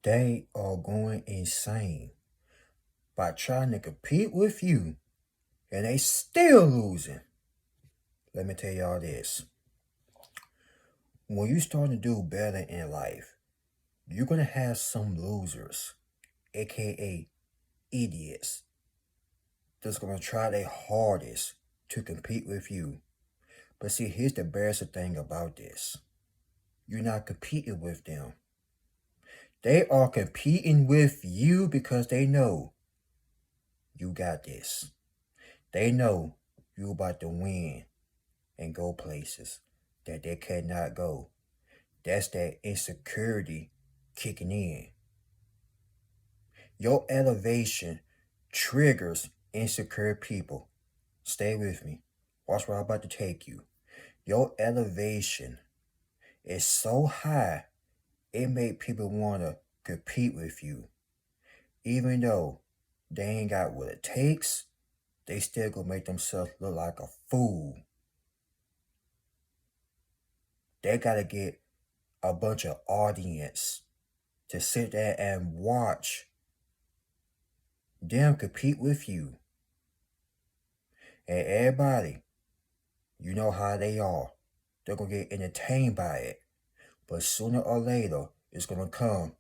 They are going insane by trying to compete with you, and they still losing. Let me tell y'all this. When you start to do better in life, you're going to have some losers, aka idiots, that's going to try their hardest to compete with you. But see, here's the embarrassing thing about this. You're not competing with them. They are competing with you because they know you got this. They know you about to win and go places that they cannot go. That's that insecurity kicking in. Your elevation triggers insecure people. Stay with me. Watch where I'm about to take you. Your elevation is so high, it make people want to compete with you. Even though they ain't got what it takes, they still gonna make themselves look like a fool. They gotta get a bunch of audience to sit there and watch them compete with you. And everybody, you know how they are. They're gonna get entertained by it. But sooner or later, it's gonna come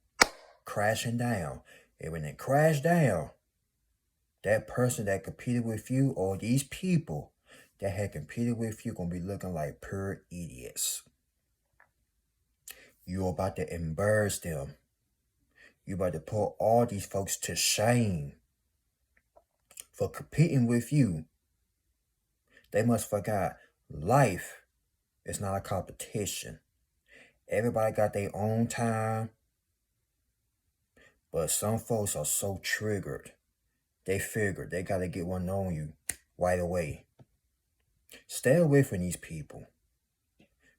crashing down. And when it crash down, that person that competed with you or these people that had competed with you gonna be looking like pure idiots. You're about to embarrass them. You're about to put all these folks to shame for competing with you. They must forgot life is not a competition. Everybody got their own time. But some folks are so triggered. They figure they got to get one on you right away. Stay away from these people.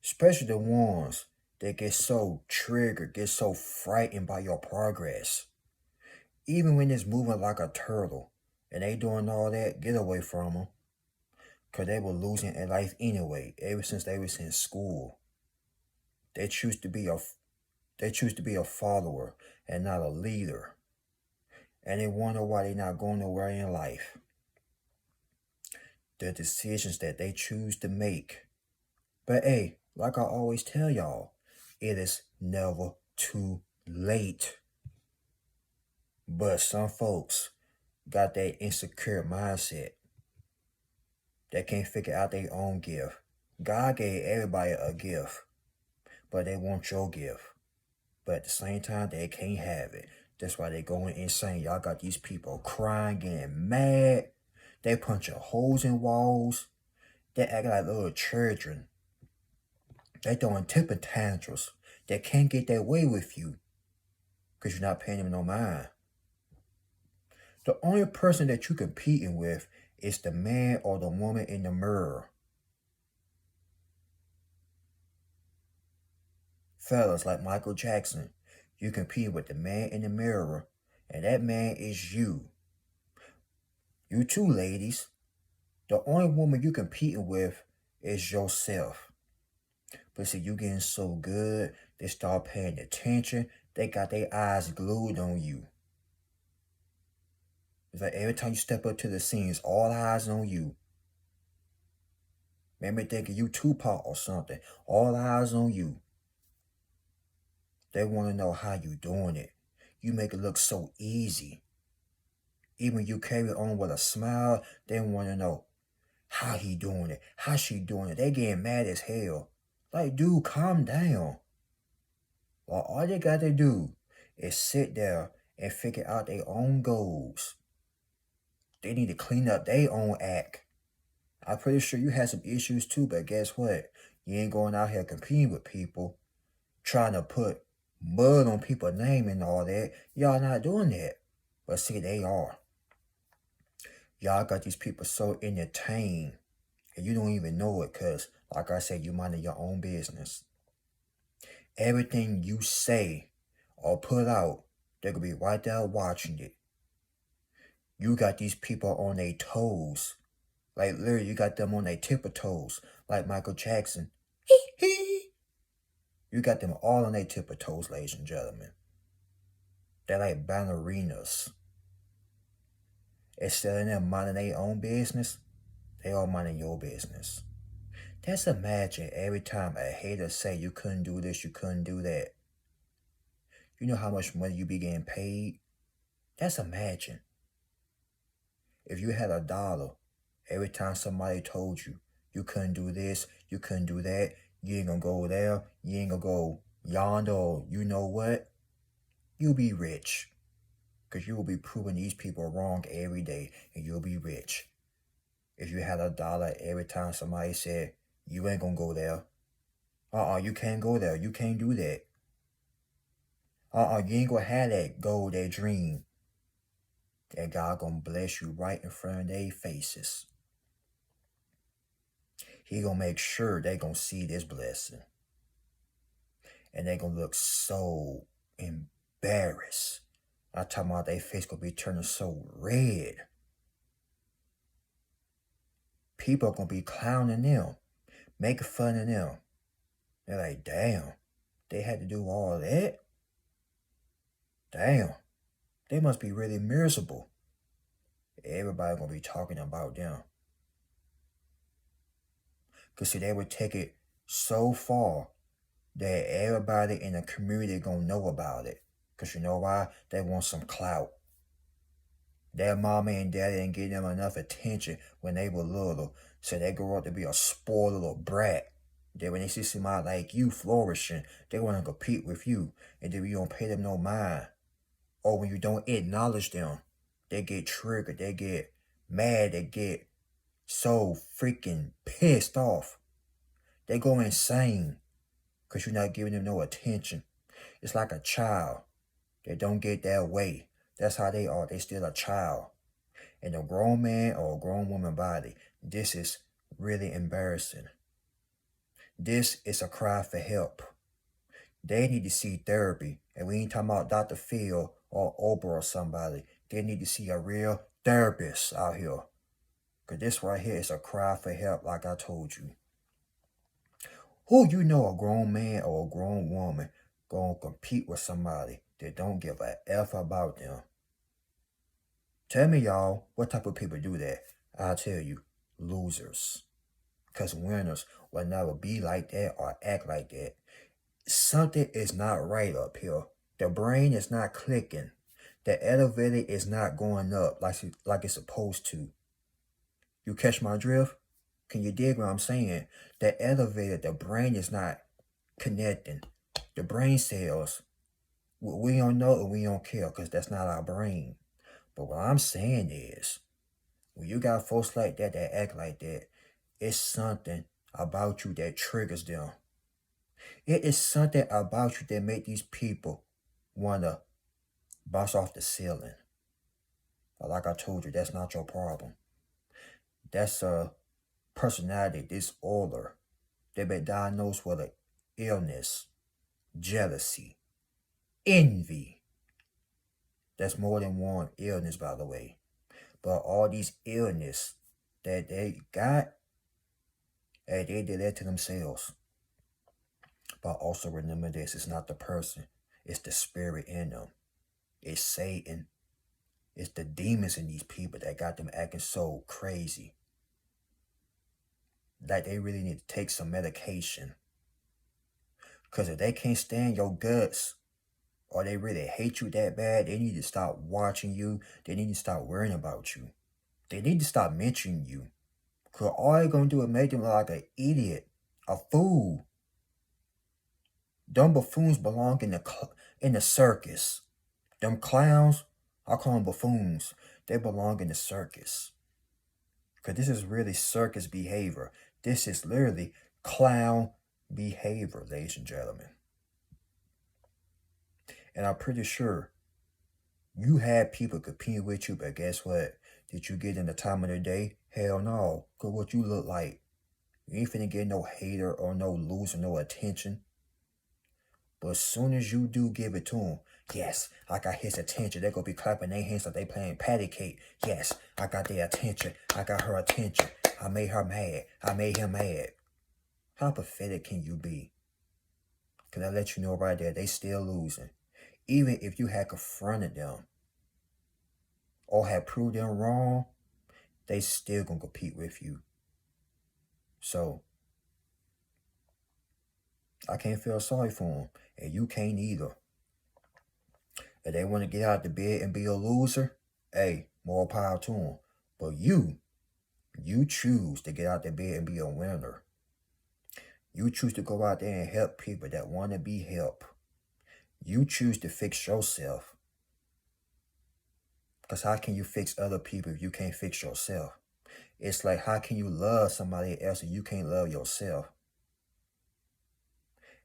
Especially the ones that get so triggered, get so frightened by your progress. Even when it's moving like a turtle and they doing all that, get away from them. Because they were losing in life anyway, ever since they was in school. They choose to be a follower and not a leader. And they wonder why they're not going nowhere in life. The decisions that they choose to make. But hey, like I always tell y'all, it is never too late. But some folks got that insecure mindset. They can't figure out their own gift. God gave everybody a gift, but they want your gift. But at the same time, they can't have it. That's why they going insane. Y'all got these people crying, getting mad. They punching holes in walls. They act like little children. They throwing temper tantrums. They can't get their way with you because you're not paying them no mind. The only person that you're competing with is the man or the woman in the mirror. Fellas like Michael Jackson, you compete with the man in the mirror, and that man is you. You too, ladies. The only woman you competing with is yourself. But see, you getting so good, they start paying attention. They got their eyes glued on you. It's like every time you step up to the scene, it's all eyes on you. Maybe thinking you Tupac or something. All eyes on you. They want to know how you doing it. You make it look so easy. Even when you carry on with a smile, they want to know how he doing it, how she doing it. They getting mad as hell. Like, dude, calm down. Well, all they got to do is sit there and figure out their own goals. They need to clean up their own act. I'm pretty sure you had some issues too, but guess what? You ain't going out here competing with people, trying to put mud on people's name and all that. Y'all not doing that. But see, they are. Y'all got these people so entertained, and you don't even know it because, like I said, you minding your own business. Everything you say or put out, they're going to be right there watching it. You got these people on their toes. Like, literally, you got them on their tip of toes, like Michael Jackson. You got them all on their tip of toes, ladies and gentlemen. They're like ballerinas. Instead of them minding their own business, they all minding your business. Just imagine every time a hater say you couldn't do this, you couldn't do that. You know how much money you be getting paid? Just imagine. If you had $1, every time somebody told you you couldn't do this, you couldn't do that, you ain't gonna go there, you ain't gonna go yonder, or you know what? You'll be rich. Because you will be proving these people wrong every day, and you'll be rich. If you had $1 every time somebody said, you ain't gonna go there. You can't go there. You can't do that. You ain't gonna have that goal, that dream. That God gonna bless you right in front of their faces. He gonna make sure they gonna see this blessing. And they gonna look so embarrassed. I'm talking about their face gonna be turning so red. People are gonna be clowning them, making fun of them. They're like, damn, they had to do all that? Damn, they must be really miserable. Everybody gonna be talking about them. Because see, they would take it so far that everybody in the community gonna know about it. Because you know why? They want some clout. Their mama and daddy didn't give them enough attention when they were little. So they grow up to be a spoiled little brat. Then when they see somebody like you flourishing, they want to compete with you. And then you don't pay them no mind. Or when you don't acknowledge them, they get triggered. They get mad. They get so freaking pissed off. They go insane because you're not giving them no attention. It's like a child. They don't get their way. That's how they are. They still a child. In a grown man or a grown woman body, this is really embarrassing. This is a cry for help. They need to see therapy. And we ain't talking about Dr. Phil or Oprah or somebody. They need to see a real therapist out here. Because this right here is a cry for help, like I told you. Who you know a grown man or a grown woman gonna compete with somebody that don't give a F about them? Tell me, y'all, what type of people do that? I'll tell you, losers. Because winners will never be like that or act like that. Something is not right up here. The brain is not clicking. The elevator is not going up like it's supposed to. You catch my drift? Can you dig what I'm saying? The elevator, the brain is not connecting. The brain cells, we don't know and we don't care because that's not our brain. But what I'm saying is, when you got folks like that act like that, it's something about you that triggers them. It is something about you that make these people want to bounce off the ceiling. But like I told you, that's not your problem. That's a personality disorder. They've been diagnosed with an illness, jealousy, envy. That's more than one illness, by the way. But all these illness that they got, and they did that to themselves. But also remember this, it's not the person, it's the spirit in them. It's Satan. It's the demons in these people that got them acting so crazy. Like they really need to take some medication. Because if they can't stand your guts, or they really hate you that bad, they need to stop watching you. They need to stop worrying about you. They need to stop mentioning you. Because all they're going to do is make them look like an idiot, a fool. Them buffoons belong in the circus. Them clowns, I call them buffoons. They belong in the circus. Because this is really circus behavior. This is literally clown behavior, ladies and gentlemen. And I'm pretty sure you had people compete with you, but guess what? Did you get in the time of the day? Hell no. Because what you look like, you ain't finna get no hater or no loser, no attention. But as soon as you do give it to them, yes, I got his attention. They're going to be clapping their hands like they playing patty cake. Yes, I got their attention. I got her attention. I made her mad. I made him mad. How pathetic can you be? Because I let you know right there, they still losing. Even if you had confronted them or had proved them wrong, they still gonna compete with you. So I can't feel sorry for them, and you can't either. If they want to get out the bed and be a loser, hey, more power to them. But you choose to get out the bed and be a winner. You choose to go out there and help people that want to be helped. You choose to fix yourself. Because how can you fix other people if you can't fix yourself? It's like, how can you love somebody else if you can't love yourself?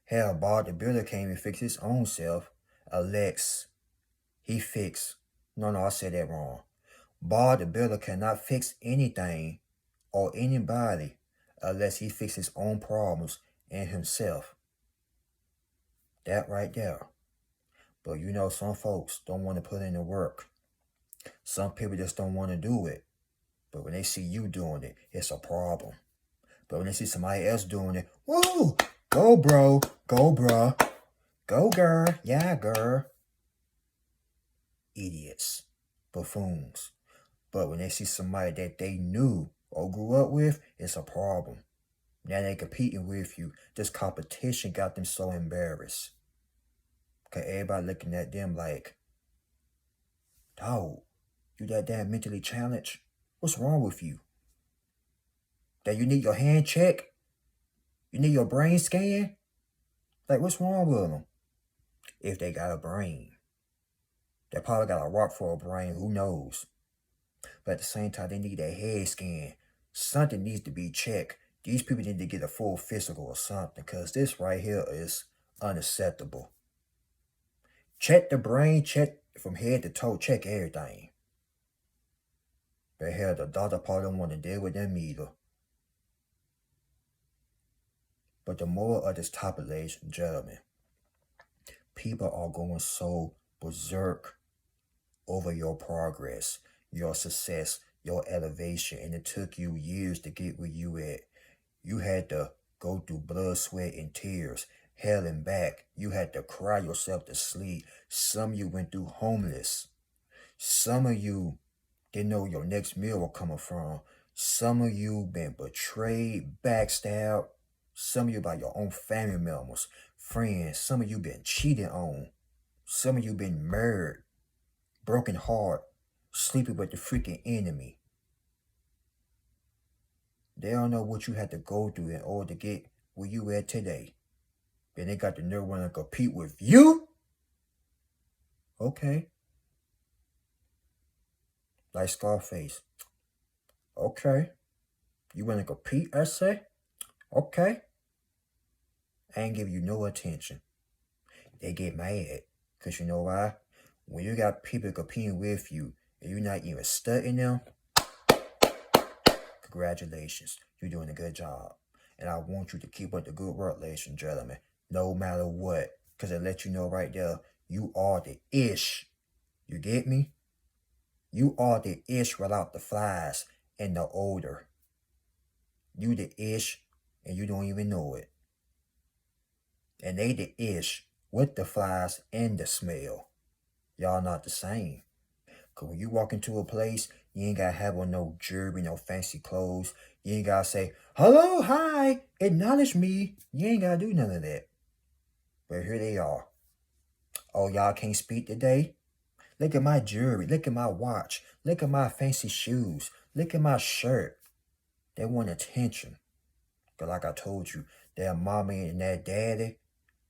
Hell, Bob the Builder can't even fix his own self. Alex, he fixed. No, I said that wrong. Bob the Builder cannot fix anything or anybody unless he fixes his own problems and himself. That right there. But you know, some folks don't want to put in the work. Some people just don't want to do it. But when they see you doing it, it's a problem. But when they see somebody else doing it, woo! Go, bro. Go, bruh. Go, girl. Yeah, girl. Idiots. Buffoons. But when they see somebody that they knew or grew up with, it's a problem. Now they competing with you. This competition got them so embarrassed. Because everybody looking at them like, dog, you that damn mentally challenged? What's wrong with you? That you need your hand checked? You need your brain scan? Like, what's wrong with them? If they got a brain. They probably got a rock for a brain, who knows? But at the same time, they need their head scan. Something needs to be checked. These people need to get a full physical or something, because this right here is unacceptable. Check the brain, check from head to toe, check everything. But hell, the doctor probably don't want to deal with them either. But the moral of this topic, ladies and gentlemen, people are going so berserk over your progress, your success, your elevation, and it took you years to get where you at. You had to go through blood, sweat, and tears, hell and back. You had to cry yourself to sleep. Some of you went through homeless. Some of you didn't know your next meal was coming from. Some of you been betrayed, backstabbed. Some of you by your own family members, friends. Some of you been cheated on. Some of you been murdered, broken heart, sleeping with the freaking enemy. They don't know what you had to go through in order to get where you at today. Then they got the nerve want to compete with you? Okay. Like Scarface. Okay. You want to compete, I say? Okay. I ain't give you no attention. They get mad. Because you know why? When you got people competing with you and you're not even studying them, congratulations. You're doing a good job. And I want you to keep up the good work, ladies and gentlemen, no matter what. Because it lets you know right there, you are the ish. You get me? You are the ish without the flies and the odor. You the ish and you don't even know it. And they the ish with the flies and the smell. Y'all not the same. Because when you walk into a place, you ain't got to have on no jewelry, no fancy clothes. You ain't got to say, hello, hi, acknowledge me. You ain't got to do none of that. But here they are. Oh, y'all can't speak today? Look at my jewelry. Look at my watch. Look at my fancy shoes. Look at my shirt. They want attention. But like I told you, their mommy and their daddy,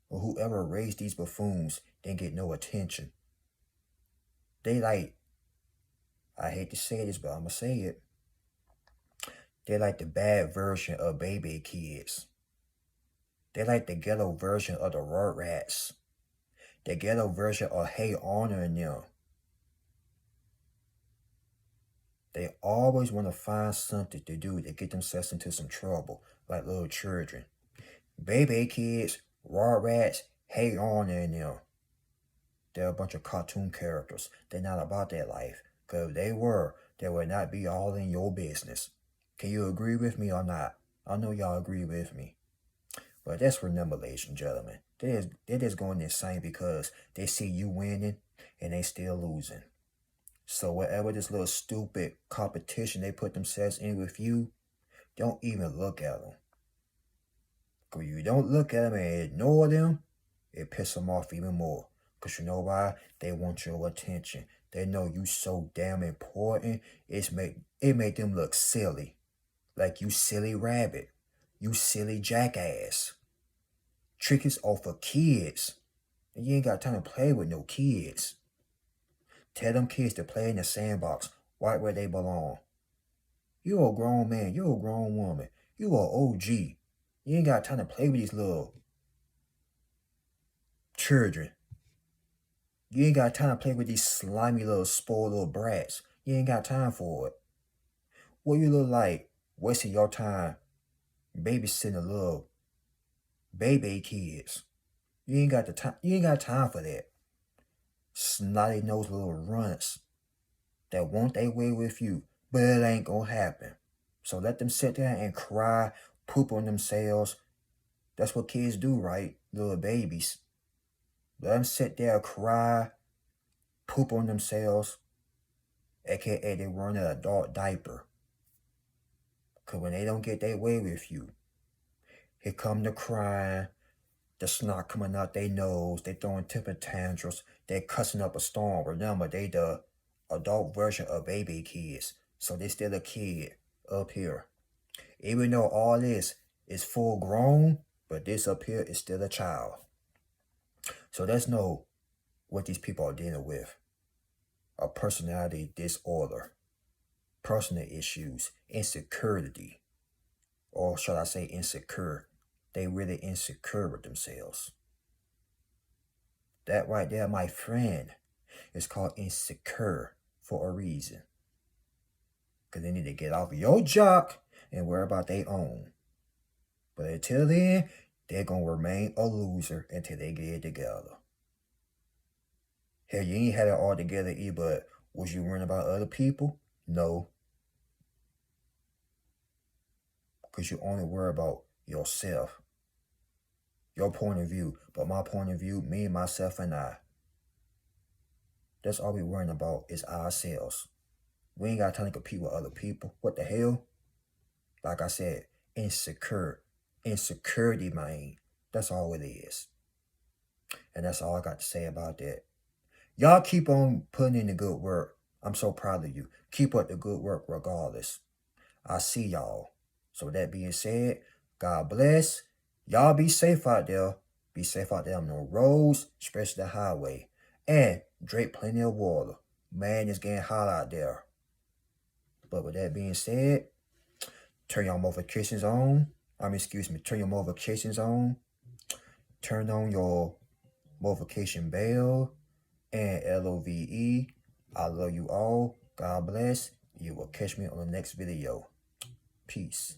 or whoever raised these buffoons, didn't get no attention. They like, I hate to say this, but I'm going to say it. They're like the bad version of baby kids. They're like the ghetto version of the Rugrats. The ghetto version of Hey Honor and them. They always want to find something to do to get themselves into some trouble, like little children. Baby kids, Rugrats, Hey Honor and them. They're a bunch of cartoon characters. They're not about that life. Because if they were, they would not be all in your business. Can you agree with me or not? I know y'all agree with me. But that's remember, ladies and gentlemen, they're just going insane because they see you winning and they still losing. So whatever this little stupid competition they put themselves in with you, don't even look at them. Because you don't look at them and ignore them, it pisses them off even more. Because you know why? They want your attention. They know you so damn important, it make them look silly. Like you silly rabbit. You silly jackass. Trickies are for kids. And you ain't got time to play with no kids. Tell them kids to play in the sandbox, right where they belong. You're a grown man. You're a grown woman. You are OG. You ain't got time to play with these little children. You ain't got time to play with these slimy little spoiled little brats. You ain't got time for it. What you look like wasting your time babysitting a little baby kids. You ain't got the time. You ain't got time for that. Snotty nosed little runts that want their way with you, but it ain't gonna happen. So let them sit there and cry, poop on themselves. That's what kids do, right? Little babies. Let them sit there, cry, poop on themselves, aka they run an adult diaper. Because when they don't get their way with you, here come the crying, the snot coming out their nose, they throwing temper tantrums, they cussing up a storm. Remember, they the adult version of baby kids, so they still a kid up here. Even though all this is full grown, but this up here is still a child. So let's know what these people are dealing with. A personality disorder, personal issues, insecurity, or shall I say insecure. They really insecure with themselves. That right there, my friend, is called insecure for a reason. Because they need to get off your jock and worry about their own. But until then, they're going to remain a loser until they get it together. Hell, you ain't had it all together either, but was you worrying about other people? No. Because you only worry about yourself. Your point of view. But my point of view, me, myself, and I. That's all we worrying about is ourselves. We ain't got time to compete with other people. What the hell? Like I said, insecure. Insecurity, man. That's all it is. And that's all I got to say about that. Y'all keep on putting in the good work. I'm so proud of you. Keep up the good work regardless. I see y'all. So with that being said, God bless. Y'all be safe out there. Be safe out there on the roads, especially the highway. And drink plenty of water. Man, it's getting hot out there. But with that being said, turn your notifications on. Turn your notifications on. Turn on your notification bell. And LOVE. I love you all. God bless. You will catch me on the next video. Peace.